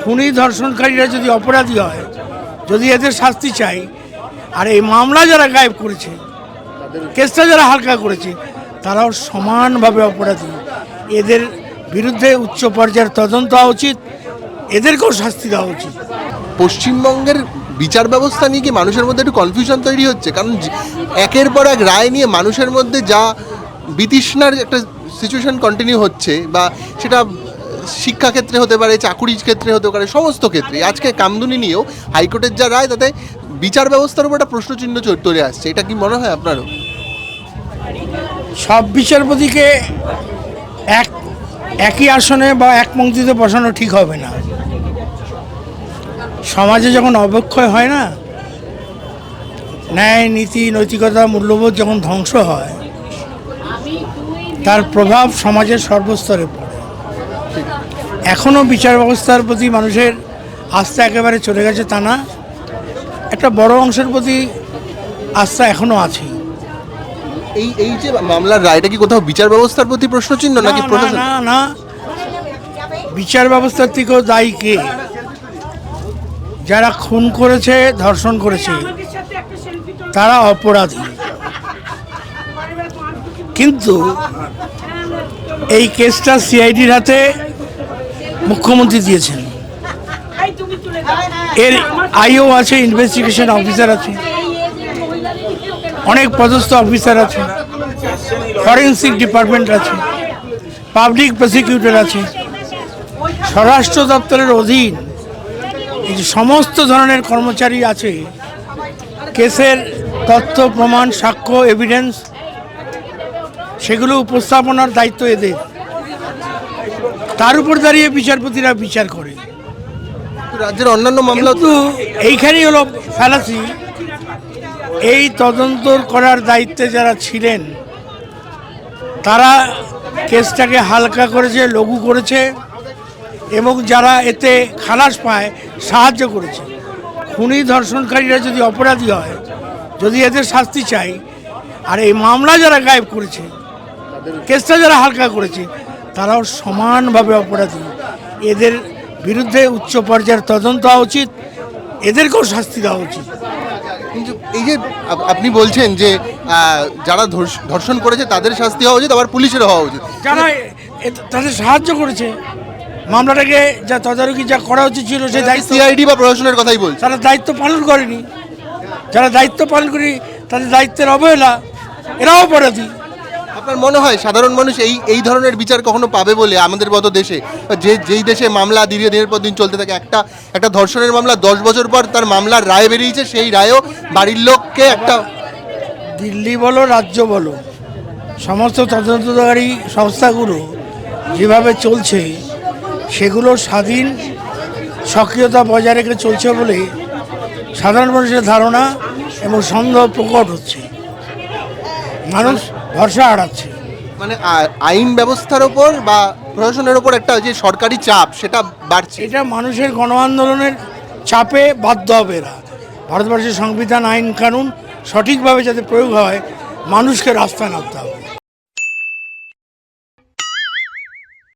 খুনি ধর্ষণকারীরা যদি অপরাধী হয়, যদি এদের শাস্তি চাই, আর এই মামলা যারা গায়েব করেছে, কেসটা যারা হালকা করেছে, তারাও সমানভাবে অপরাধী। এদের বিরুদ্ধে উচ্চ পর্যায়ের তদন্ত হওয়া উচিত, এদেরকেও শাস্তি দেওয়া উচিত। পশ্চিমবঙ্গের বিচার ব্যবস্থা নিয়ে কি মানুষের মধ্যে একটু কনফিউশন তৈরি হচ্ছে? কারণ একের পর এক রায় নিয়ে মানুষের মধ্যে যা বিতৃষ্ণার একটা সিচুয়েশন কন্টিনিউ হচ্ছে, বা সেটা শিক্ষাক্ষেত্রে হতে পারে, চাকুরির ক্ষেত্রে হতে পারে, সমস্ত ক্ষেত্রে। আজকে কামদুনি নিয়েও হাইকোর্টের যা রায়, তাতে বিচার ব্যবস্থার উপর একটা প্রশ্নচিহ্ন চলে আসছে। এটা কি মনে হয় আপনারও? সব বিচারপতিকে একই আসনে বা এক পংক্তিতে বসানো ঠিক হবে না। সমাজে যখন অবক্ষয় হয় না, ন্যায় নীতি নৈতিকতা মূল্যবোধ যখন ধ্বংস হয়, তার প্রভাব সমাজের সর্বস্তরে পড়ে। এখনও বিচার ব্যবস্থার প্রতি মানুষের আস্থা একেবারে চলে গেছে তা না, একটা বড় অংশের প্রতি আস্থা এখনও আছে। এই যে মামলার রায়টা কি কোথাও বিচার ব্যবস্থার প্রতি প্রশ্নচিহ্ন নাকি প্রশাসন? না না, বিচার ব্যবস্থার থেকেও দায়ী কে? যারা খুন করেছে, ধর্ষণ করেছে, তারা অপরাধী। কিন্তু এই কেসটা সিআইডির হাতে মুখ্যমন্ত্রী দিয়েছেন। এর আইও আছে, ইনভেস্টিগেশন অফিসার আছে, অনেক পদস্থ অফিসার আছে, ফরেন্সিক ডিপার্টমেন্ট আছে, পাবলিক প্রসিকিউটর আছে, স্বরাষ্ট্র দপ্তরের অধীন এই যে সমস্ত ধরনের কর্মচারী আছে। কেসের তথ্য প্রমাণ, সাক্ষ্য, এভিডেন্স, সেগুলো উপস্থাপনার দায়িত্ব এদের। তার উপর দাঁড়িয়ে বিচারপতিরা বিচার করে। রাজ্যের অন্যান্য মামলা কিন্তু এইখানেই হলো ফ্যালাসি। এই তদন্ত করার দায়িত্বে যারা ছিলেন, তারা কেসটাকে হালকা করেছে, লঘু করেছে, এবং যারা এতে খালাস পায় সাহায্য করেছে। খুনি ধর্ষণকারীরা যদি অপরাধী হয়, যদি এদের শাস্তি চাই, আর এই মামলা যারা গায়েব করেছে, কেসটা যারা হালকা করেছে, তারাও সমানভাবে অপরাধী। এদের বিরুদ্ধে উচ্চ পর্যায়ের তদন্ত হওয়া উচিত, এদেরকেও শাস্তি দেওয়া উচিত। কিন্তু এই যে আপনি বলছেন যে যারা ধর্ষণ করেছে তাদের শাস্তি হওয়া উচিত, আবার পুলিশের হওয়া উচিত। যারা তাদের সাহায্য করেছে, মামলাটাকে যা তদারকি যা করা উচিত ছিল, সেই দায়িত্ব সিআইডি বা প্রশাসনের কথাই বলছে, তারা দায়িত্ব পালন করেনি। যারা দায়িত্ব পালন করি, তাদের দায়িত্বের অবহেলা, এরাও অপরাধী। আপনার মনে হয় সাধারণ মানুষ এই ধরনের বিচার কখনো পাবে বলে? আমাদের মতো দেশে, যেই দেশে মামলা দিনের পর দিন চলতে থাকে, একটা ধর্ষণের মামলা 10 বছর পর তার মামলার রায় বেরিয়েছে, সেই রায়ও বাড়ির লোককে একটা, দিল্লি বলো রাজ্য বলো, সমস্ত তদন্তকারী সংস্থাগুলো যেভাবে চলছে, সেগুলো স্বাধীন সক্রিয়তা বজায় রেখে চলছে বলে সাধারণ মানুষের ধারণা এবং সন্দেহ প্রকট হচ্ছে। মানুষ ভরসা হারাচ্ছে। মানে আইন ব্যবস্থার ওপর বা প্রশাসনের ওপর একটা যে সরকারি চাপ, সেটা বাড়ছে। এটা মানুষের গণ আন্দোলনের চাপে বাধ্য হবে এরা। ভারতবর্ষের সংবিধান, আইন কানুন সঠিকভাবে যাতে প্রয়োগ হয়, মানুষকে রাস্তায় নামতে হবে।